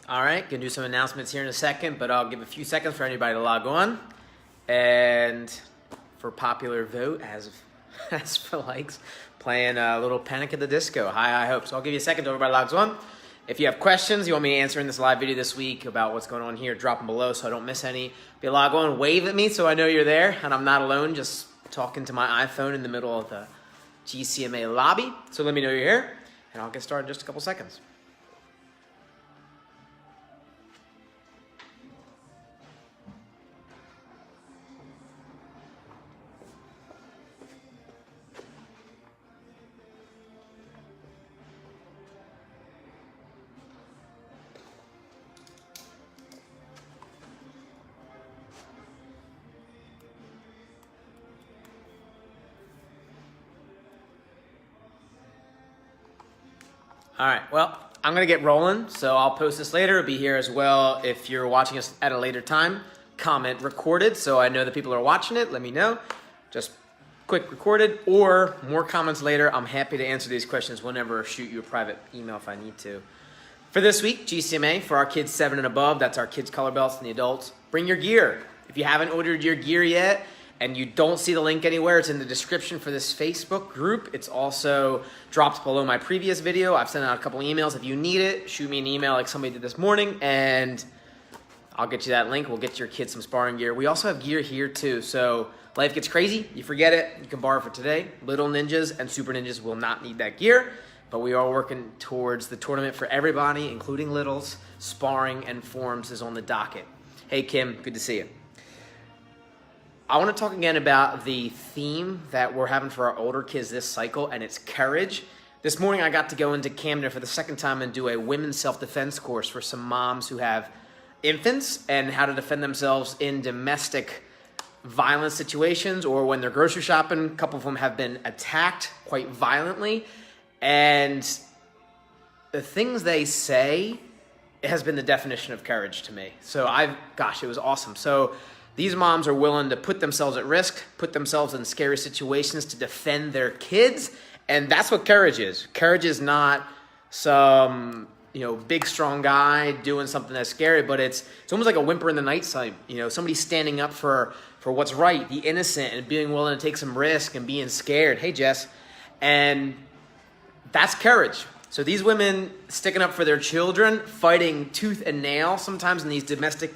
All right, gonna do some announcements here in a second, but I'll give a few seconds for anybody to log on. And for popular vote, as for likes, playing a little Panic at the Disco, High Hope. So I'll give you a second till everybody logs on. If you have questions you want me to answer in this live video this week about what's going on here, drop them below so I don't miss any. If you log on, wave at me so I know you're there and I'm not alone just talking to my iPhone in the middle of the GCMA lobby. So let me know you're here, and I'll get started in just a couple seconds. All right, well, I'm gonna get rolling, so I'll post this later. It'll be here as well if you're watching us at a later time. Comment recorded, so I know that people are watching it. Let me know. Just quick recorded, or more comments later. I'm happy to answer these questions whenever, or shoot you a private email if I need to. For this week, GCMA, for our kids 7 and above, that's our kids' color belts and the adults. Bring your gear. If you haven't ordered your gear yet, and you don't see the link anywhere, it's in the description for this Facebook group. It's also dropped below my previous video. I've sent out a couple emails. If you need it, shoot me an email like somebody did this morning, and I'll get you that link. We'll get your kids some sparring gear. We also have gear here too, so life gets crazy, you forget it, you can borrow for today. Little ninjas and super ninjas will not need that gear, but we are working towards the tournament for everybody, including littles. Sparring and forms is on the docket. Hey Kim, good to see you. I want to talk again about the theme that we're having for our older kids this cycle, and it's courage. This morning I got to go into Camden for the second time and do a women's self-defense course for some moms who have infants and how to defend themselves in domestic violence situations, or when they're grocery shopping. A couple of them have been attacked quite violently, and the things they say, it has been the definition of courage to me. So gosh, it was awesome. So these moms are willing to put themselves at risk, put themselves in scary situations to defend their kids, and that's what courage is. Courage is not some, big strong guy doing something that's scary, but it's almost like a whimper in the night time. Somebody standing up for what's right, the innocent, and being willing to take some risk and being scared. Hey, Jess. And that's courage. So these women sticking up for their children, fighting tooth and nail sometimes in these domestic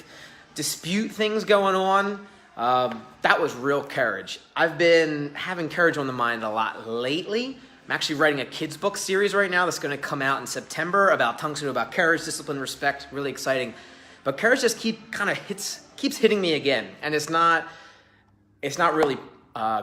dispute things going on, that was real courage. I've been having courage on the mind a lot lately. I'm actually writing a kids book series right now that's going to come out in September about courage, discipline, respect. Really exciting. But courage just keeps hitting me again, and it's not really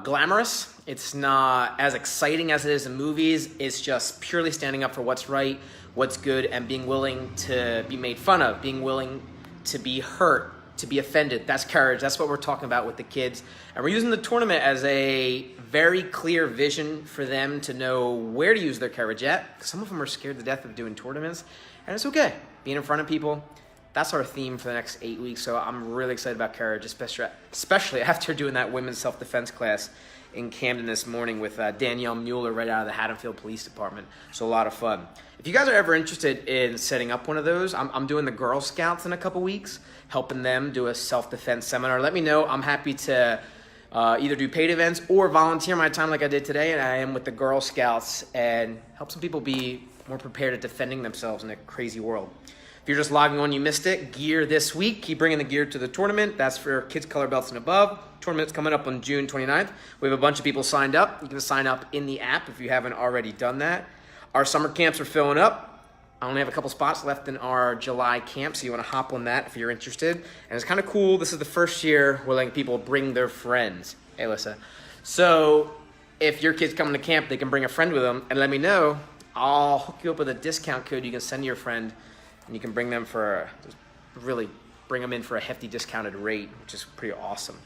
glamorous. It's not as exciting as it is in movies. It's just purely standing up for what's right, what's good, and being willing to be made fun of, being willing to be hurt, to be offended. That's courage. That's what we're talking about with the kids. And we're using the tournament as a very clear vision for them to know where to use their courage at. Some of them are scared to death of doing tournaments, and it's okay. Being in front of people, that's our theme for the next 8 weeks. So I'm really excited about courage, especially after doing that women's self-defense class in Camden this morning with Danielle Mueller right out of the Haddonfield Police Department. So a lot of fun. If you guys are ever interested in setting up one of those, I'm doing the Girl Scouts in a couple weeks, helping them do a self-defense seminar. Let me know. I'm happy to either do paid events or volunteer my time like I did today, and I am with the Girl Scouts, and help some people be more prepared at defending themselves in a crazy world. If you're just logging on, you missed it. Gear this week. Keep bringing the gear to the tournament. That's for kids' color belts and above. Tournament's coming up on June 29th. We have a bunch of people signed up. You can sign up in the app if you haven't already done that. Our summer camps are filling up. I only have a couple spots left in our July camp, so you want to hop on that if you're interested. And it's kind of cool. This is the first year we're letting people bring their friends. Hey, Alyssa. So if your kids come to camp, they can bring a friend with them, and let me know. I'll hook you up with a discount code you can send to your friend, and you can bring them bring them in for a hefty discounted rate, which is pretty awesome.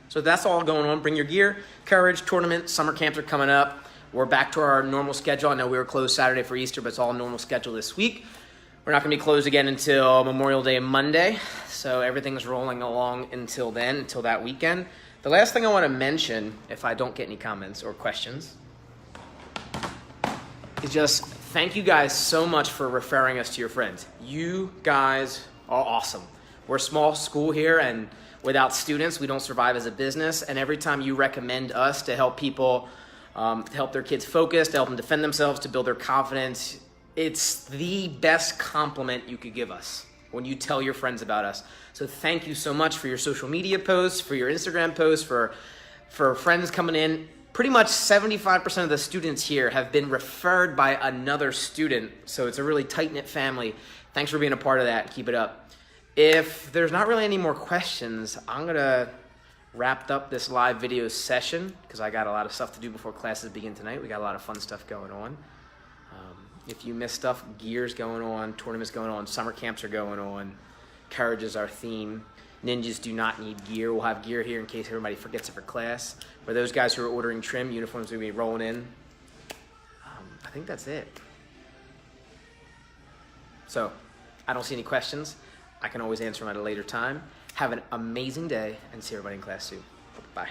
So that's all going on. Bring your gear. Courage, tournament, summer camps are coming up. We're back to our normal schedule. I know we were closed Saturday for Easter, but it's all normal schedule this week. We're not going to be closed again until Memorial Day Monday, so everything's rolling along until then, until that weekend. The last thing I want to mention, if I don't get any comments or questions, is just thank you guys so much for referring us to your friends. You guys are awesome. We're a small school here, and without students, we don't survive as a business. And every time you recommend us to help people, to help their kids focus, to help them defend themselves, to build their confidence, it's the best compliment you could give us when you tell your friends about us. So thank you so much for your social media posts, for your Instagram posts, for friends coming in. Pretty much 75% of the students here have been referred by another student. So it's a really tight-knit family. Thanks for being a part of that. Keep it up. If there's not really any more questions, I'm gonna wrap up this live video session because I got a lot of stuff to do before classes begin tonight. We got a lot of fun stuff going on. If you missed stuff, gears going on, tournaments going on, summer camps are going on, courage is our theme. Ninjas do not need gear. We'll have gear here in case everybody forgets it for class. For those guys who are ordering trim, uniforms will be rolling in. I think that's it. So, I don't see any questions. I can always answer them at a later time. Have an amazing day and see everybody in class soon. Bye.